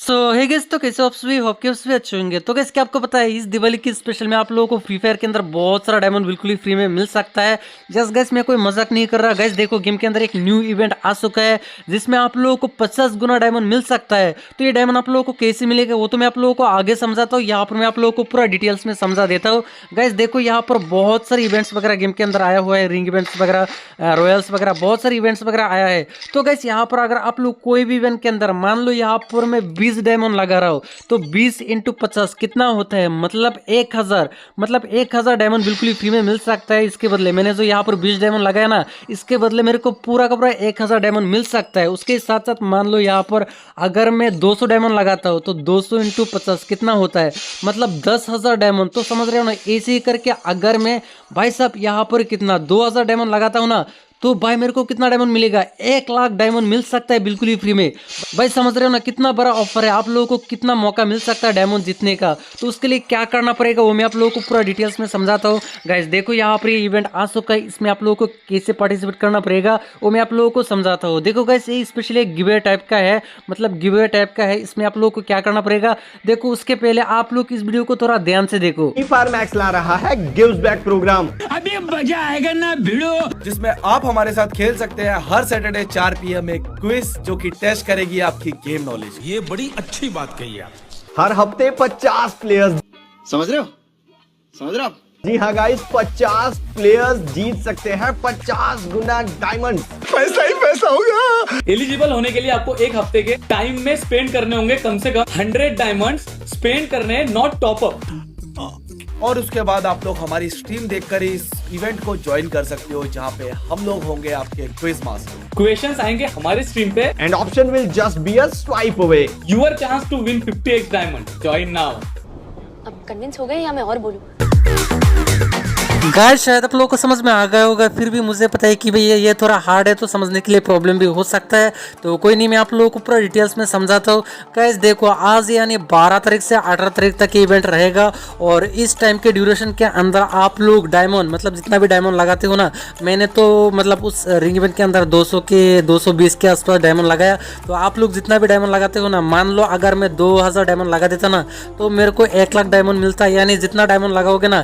Hey guys, तो कैसे हो आप सभी? होप के आप सभी अच्छे होंगे। तो गाइस, क्या आपको पता है इस दिवाली की स्पेशल में आप लोगों को फ्री फायर के अंदर बहुत सारा डायमंड बिल्कुल ही फ्री में मिल सकता है। जस्ट गाइस, मैं कोई मजाक नहीं कर रहा। गाइस देखो, गेम के अंदर एक न्यू इवेंट आ चुका है जिसमें आप लोगों को 50 गुना डायमंड मिल सकता है। तो ये डायमंड आप लोगों को कैसे मिलेगा वो तो मैं आप लोगों को आगे समझाता हूँ। यहाँ पर मैं आप लोगों को पूरा डिटेल्स में समझा देता हूँ। गाइस देखो, यहाँ पर बहुत सारे इवेंट्स वगैरह गेम के अंदर आया हुआ है, रिंग इवेंट्स वगैरह, रॉयल्स वगैरह, बहुत सारे इवेंट्स वगैरह आया है। तो गाइस यहाँ पर अगर आप लोग कोई भी इवेंट के अंदर मान लो यहाँ पर मैं 20 डायमंड लगा रहा हूँ, तो 20 इंटू 50 कितना होता है? मतलब 1000। मतलब 1000 डायमंड बिल्कुल ही फ्री में मिल सकता है। इसके बदले मैंने जो यहाँ पर 20 डायमंड लगाया ना, इसके बदले मेरे को पूरा का पूरा 1000 डायमंड मिल सकता है। उसके साथ साथ मान लो यहाँ पर अगर मैं 200 डायमंड लगाता हूँ तो 200 इंटू 50 कितना होता है? मतलब 10,000 डायमंड। तो समझ रहे हो ना? ऐसे ही करके अगर मैं भाई साहब यहाँ पर कितना 2000 डायमंड लगाता हूँ ना, तो भाई मेरे को कितना डायमंड मिलेगा? 1 लाख डायमंड मिल सकता है बिल्कुल ही फ्री में। भाई समझ रहे हो ना कितना बड़ा ऑफर है? आप लोगों को कितना मौका मिल सकता है डायमंड जीतने का। तो उसके लिए क्या करना पड़ेगा वो मैं आप लोगों को पूरा डिटेल्स में समझाता हूँ। गाइस देखो, यहाँ पर ये इवेंट आ चुका है। इसमें आप लोगों को कैसे पार्टिसिपेट करना पड़ेगा वो मैं आप लोगों को समझाता हूँ। देखो गाइस, ये स्पेशली एक गिव अवे टाइप का है, मतलब गिव अवे टाइप का है। इसमें आप लोगों को क्या करना पड़ेगा देखो, उसके पहले आप लोग इस वीडियो को थोड़ा ध्यान से देखो। फ्री फायर मैक्स ला रहा है गिव्स बैक प्रोग्राम। अभी मजा आएगा ना भिड़ो, जिसमें आप हमारे साथ खेल सकते हैं हर सैटरडे 4 PM एक क्विज जो कि टेस्ट करेगी आपकी गेम नॉलेज। ये बड़ी अच्छी बात कही आप। हर हफ्ते 50 प्लेयर्स, समझ रहे हो? समझ रहे हो आप? जी हाँ गाइस, 50 प्लेयर्स जीत सकते हैं 50 गुना डायमंड। पैसा ही पैसा होगा। एलिजिबल होने के लिए आपको एक हफ्ते के टाइम में स्पेंड करने होंगे कम से कम 100 डायमंड्स स्पेंड करने, नॉट टॉप अप। और उसके बाद आप लोग हमारी स्ट्रीम देखकर इस इवेंट को ज्वाइन कर सकते हो, जहाँ पे हम लोग होंगे आपके क्विज मास्टर। क्वेश्चंस आएंगे हमारे स्ट्रीम पे and option will just be a swipe away. Your chance to win 50x diamond. Join now. अब कन्विंस हो गए या मैं और बोलूं? गाइस शायद आप लोगों को समझ में आ गया होगा, फिर भी मुझे पता है कि भैया ये थोड़ा हार्ड है तो समझने के लिए प्रॉब्लम भी हो सकता है। तो कोई नहीं, मैं आप लोगों को पूरा डिटेल्स में समझाता हूँ। गाइस देखो, आज यानी 12 तारीख से 18 तारीख तक ये इवेंट रहेगा और इस टाइम के ड्यूरेशन के अंदर आप लोग डायमंड, मतलब जितना भी डायमंड लगाते हो ना, मैंने तो मतलब उस रिंग इवेंट के अंदर 220 के आसपास डायमंड लगाया। तो आप लोग जितना भी डायमंड लगाते हो ना, मान लो अगर मैं 2000 डायमंड लगा देता ना, तो मेरे को 1 लाख डायमंड मिलता है। यानी जितना डायमंड लगाओगे ना,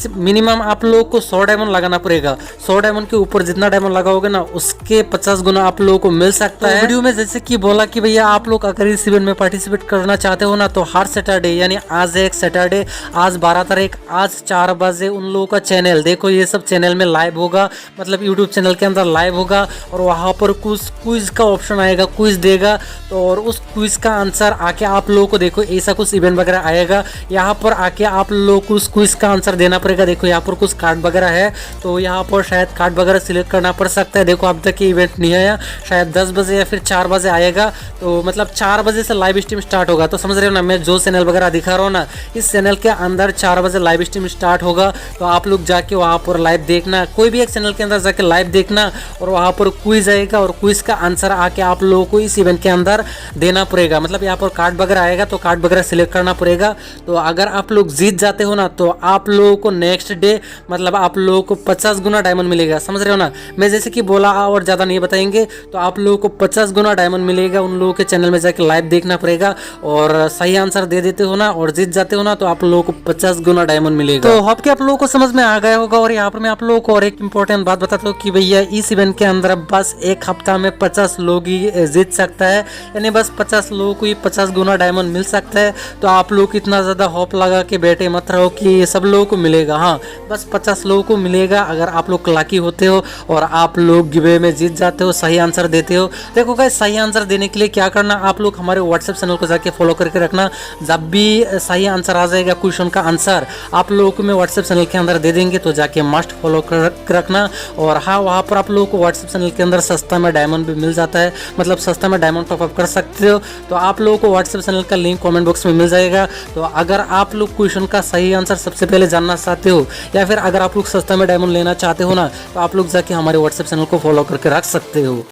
मिनिमम आप लोगों को 100 डायमंड लगाना पड़ेगा। 100 डायमंड के ऊपर जितना डायमंड लगाओगे ना, उसके 50 गुना आप लोगों को मिल सकता है। वीडियो में जैसे कि बोला कि भैया आप लोग अगर इस इवेंट में पार्टिसिपेट करना चाहते हो ना, तो हर सैटरडे यानी आज एक सैटरडे, आज 12 तारीख, आज 4 बजे उन लोगों का चैनल देखो, ये सब चैनल में लाइव होगा, मतलब यूट्यूब चैनल के अंदर लाइव होगा। और वहाँ पर कुछ क्विज का ऑप्शन आएगा, क्विज देगा। तो और उस क्विज का आंसर आके आप लोगों को देखो, ऐसा कुछ इवेंट वगैरह आएगा। यहाँ पर आके आप लोग को उस क्विज का आंसर देना पड़ेगा। देखो यहाँ पर कुछ कार्ड वगैरह है, तो यहाँ पर शायद कार्ड वगैरह सिलेक्ट करना पड़ सकता है। देखो अब तक ये इवेंट नहीं आया, शायद 10 बजे या फिर 4 बजे आएगा। तो मतलब 4 बजे से लाइव स्ट्रीम स्टार्ट होगा। तो समझ रहे हो ना, मैं जो चैनल वगैरह दिखा रहा हूँ ना, इस चैनल के अंदर 4 बजे लाइव स्ट्रीम स्टार्ट होगा। तो आप लोग जाके वहाँ पर लाइव देखना, कोई भी एक चैनल के अंदर जाके लाइव देखना। और वहाँ पर क्विज आएगा और क्विज का आंसर आके आप लोगों को इस इवेंट के अंदर देना पड़ेगा। मतलब यहाँ पर कार्ड वगैरह आएगा, तो कार्ड वगैरह सिलेक्ट करना पड़ेगा। तो अगर आप लोग जीत जाते हो ना, तो आप लोगों को नेक्स्ट डे मतलब आप लोगों को 50 गुना डायमंड मिलेगा। समझ रहे हो ना? मैं जैसे कि बोला और ज़्यादा नहीं बताएंगे, तो आप लोगों को 50 गुना डायमंड मिलेगा। उन लोगों के चैनल में जाके लाइव देखना पड़ेगा और सही आंसर दे देते हो ना और जीत जाते हो ना, तो आप लोगों को 50 गुना डायमंड मिलेगा। तो होप कि आप लोगों को समझ में आ गया होगा। और यहाँ पर मैं आप लोगों को और एक इंपॉर्टेंट बात बताता हूँ कि भैया इस इवेंट के अंदर बस एक हफ्ता में 50 लोग ही जीत सकता है। यानी बस 50 लोगों को ही 50 गुना डायमंड मिल सकता है। तो आप लोग इतना ज़्यादा होप लगा के बैठे मत रहो कि सब लोगों को मिलेगा। हाँ, बस 50 लोगों को मिलेगा अगर आप लोग लकी होते हो और आप लोग गिवे में जीत जाते हो, सही आंसर देते हो। देखो गाइस, सही आंसर देने के लिए क्या करना, आप लोग हमारे व्हाट्सएप चैनल को जाके फॉलो करके रखना। जब भी सही आंसर आ जाएगा, क्वेश्चन का आंसर आप लोगों को मैं व्हाट्सएप चैनल के अंदर दे देंगे, तो जाके मस्ट फॉलो कर रखना। और हाँ, वहाँ पर आप लोगों को व्हाट्सएप चैनल के अंदर सस्ता में डायमंड भी मिल जाता है, मतलब सस्ता में डायमंड टॉपअप कर सकते हो। तो आप लोगों को व्हाट्सएप चैनल का लिंक कॉमेंट बॉक्स में मिल जाएगा। तो अगर आप लोग क्वेश्चन का सही आंसर सबसे पहले जानना चाहते हो, या फिर अगर आप लोग सस्ता में डायमंड लेना चाहते हो ना, तो आप लोग जाके हमारे व्हाट्सएप चैनल को फॉलो करके रख सकते हो।